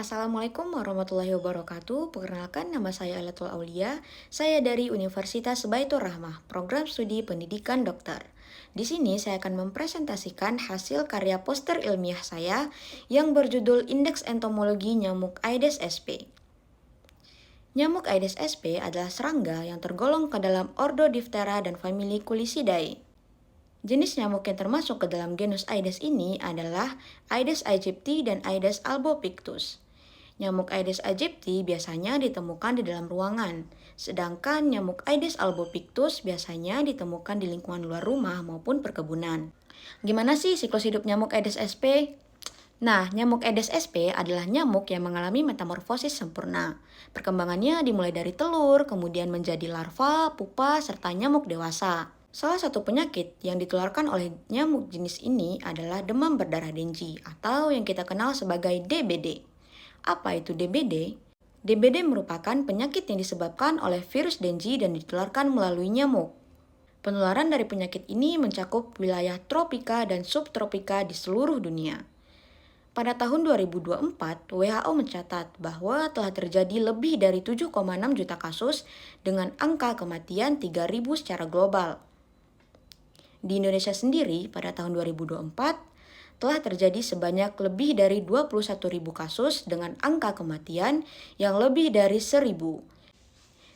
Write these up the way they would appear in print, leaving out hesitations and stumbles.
Assalamualaikum warahmatullahi wabarakatuh. Perkenalkan, nama saya Alatul Aulia. Saya dari Universitas Baitur Rahmah, program studi pendidikan dokter. Di sini saya akan mempresentasikan hasil karya poster ilmiah saya yang berjudul Indeks Entomologi Nyamuk Aedes aegypti. Nyamuk Aedes aegypti adalah serangga yang tergolong ke dalam ordo Diptera dan famili Culicidae. Jenis nyamuk yang termasuk ke dalam genus Aedes ini adalah Aedes aegypti dan Aedes albopictus. Nyamuk Aedes aegypti biasanya ditemukan di dalam ruangan, sedangkan nyamuk Aedes albopictus biasanya ditemukan di lingkungan luar rumah maupun perkebunan. Gimana sih siklus hidup nyamuk Aedes aegypti? Nah, nyamuk Aedes aegypti adalah nyamuk yang mengalami metamorfosis sempurna. Perkembangannya dimulai dari telur, kemudian menjadi larva, pupa, serta nyamuk dewasa. Salah satu penyakit yang ditularkan oleh nyamuk jenis ini adalah demam berdarah Dengue atau yang kita kenal sebagai DBD. Apa itu DBD? DBD merupakan penyakit yang disebabkan oleh virus Dengue dan ditularkan melalui nyamuk. Penularan dari penyakit ini mencakup wilayah tropika dan subtropika di seluruh dunia. Pada tahun 2024, WHO mencatat bahwa telah terjadi lebih dari 7,6 juta kasus dengan angka kematian 3.000 secara global. Di Indonesia sendiri, pada tahun 2024, telah terjadi sebanyak lebih dari 21.000 kasus dengan angka kematian yang lebih dari 1.000.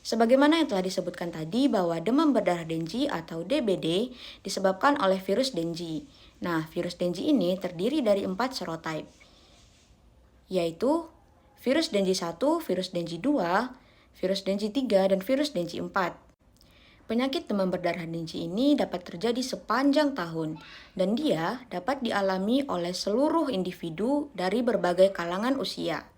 Sebagaimana yang telah disebutkan tadi bahwa demam berdarah Dengue atau DBD disebabkan oleh virus Dengue. Nah, virus Dengue ini terdiri dari 4 serotype, yaitu virus Dengue 1, virus Dengue 2, virus Dengue 3, dan virus Dengue 4. Penyakit demam berdarah Dengue ini dapat terjadi sepanjang tahun, dan dia dapat dialami oleh seluruh individu dari berbagai kalangan usia.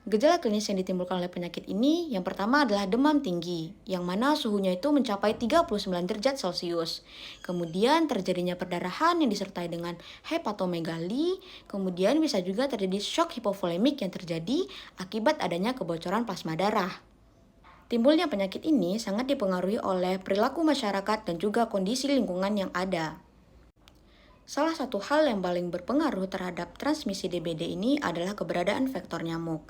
Gejala klinis yang ditimbulkan oleh penyakit ini, yang pertama adalah demam tinggi, yang mana suhunya itu mencapai 39 derajat Celcius. Kemudian terjadinya perdarahan yang disertai dengan hepatomegali, kemudian bisa juga terjadi shock hipovolemik yang terjadi akibat adanya kebocoran plasma darah. Timbulnya penyakit ini sangat dipengaruhi oleh perilaku masyarakat dan juga kondisi lingkungan yang ada. Salah satu hal yang paling berpengaruh terhadap transmisi DBD ini adalah keberadaan vektor nyamuk.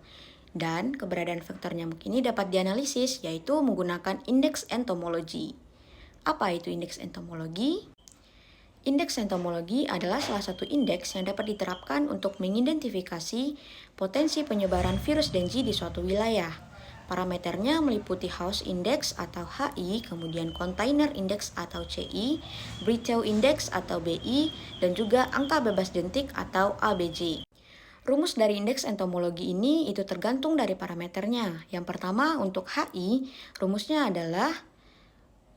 Dan keberadaan vektor nyamuk ini dapat dianalisis yaitu menggunakan indeks entomologi. Apa itu indeks entomologi? Indeks entomologi adalah salah satu indeks yang dapat diterapkan untuk mengidentifikasi potensi penyebaran virus Dengue di suatu wilayah. Parameternya meliputi House Index atau HI, kemudian Container Index atau CI, Breathe Index atau BI, dan juga angka bebas jentik atau ABJ. Rumus dari indeks entomologi ini itu tergantung dari parameternya. Yang pertama untuk HI, rumusnya adalah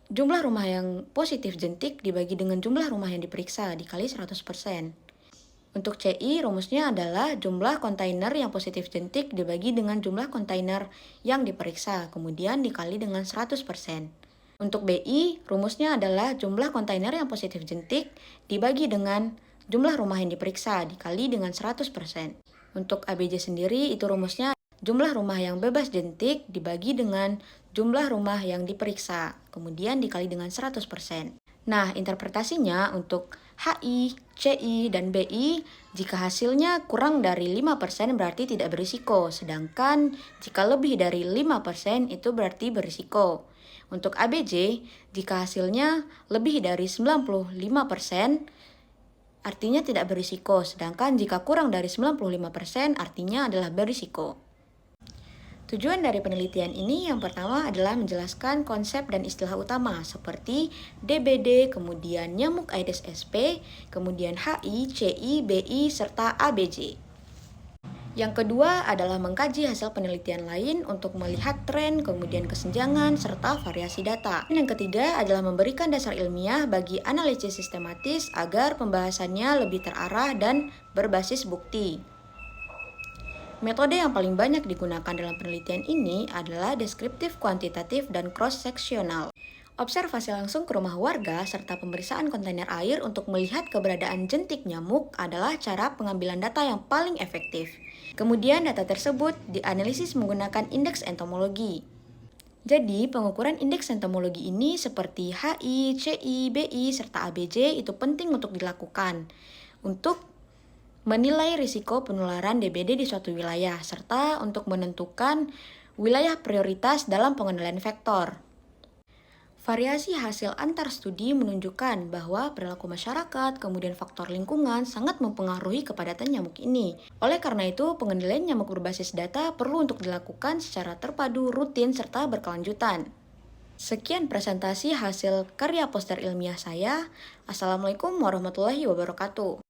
jumlah rumah yang positif jentik dibagi dengan jumlah rumah yang diperiksa dikali 100%. Untuk CI, rumusnya adalah jumlah kontainer yang positif jentik dibagi dengan jumlah kontainer yang diperiksa, kemudian dikali dengan 100%. Untuk BI, rumusnya adalah jumlah kontainer yang positif jentik dibagi dengan jumlah rumah yang diperiksa, dikali dengan 100%. Untuk ABJ sendiri, itu rumusnya jumlah rumah yang bebas jentik dibagi dengan jumlah rumah yang diperiksa, kemudian dikali dengan 100%. Nah, interpretasinya untuk HI, CI, dan BI, jika hasilnya kurang dari 5% berarti tidak berisiko, sedangkan jika lebih dari 5% itu berarti berisiko. Untuk ABJ, jika hasilnya lebih dari 95%, artinya tidak berisiko, sedangkan jika kurang dari 95% artinya adalah berisiko. Tujuan dari penelitian ini yang pertama adalah menjelaskan konsep dan istilah utama seperti DBD, kemudian nyamuk Aedes aegypti, kemudian HI, CI, BI, serta ABJ. Yang kedua adalah mengkaji hasil penelitian lain untuk melihat tren, kemudian kesenjangan, serta variasi data. Dan yang ketiga adalah memberikan dasar ilmiah bagi analisis sistematis agar pembahasannya lebih terarah dan berbasis bukti. Metode yang paling banyak digunakan dalam penelitian ini adalah deskriptif kuantitatif dan cross-seksional. Observasi langsung ke rumah warga serta pemeriksaan kontainer air untuk melihat keberadaan jentik nyamuk adalah cara pengambilan data yang paling efektif. Kemudian data tersebut dianalisis menggunakan indeks entomologi. Jadi, pengukuran indeks entomologi ini seperti HI, CI, BI, serta ABJ itu penting untuk dilakukan untuk menilai risiko penularan DBD di suatu wilayah, serta untuk menentukan wilayah prioritas dalam pengendalian vektor. Variasi hasil antar studi menunjukkan bahwa perilaku masyarakat, kemudian faktor lingkungan sangat mempengaruhi kepadatan nyamuk ini. Oleh karena itu, pengendalian nyamuk berbasis data perlu untuk dilakukan secara terpadu, rutin, serta berkelanjutan. Sekian presentasi hasil karya poster ilmiah saya. Assalamualaikum warahmatullahi wabarakatuh.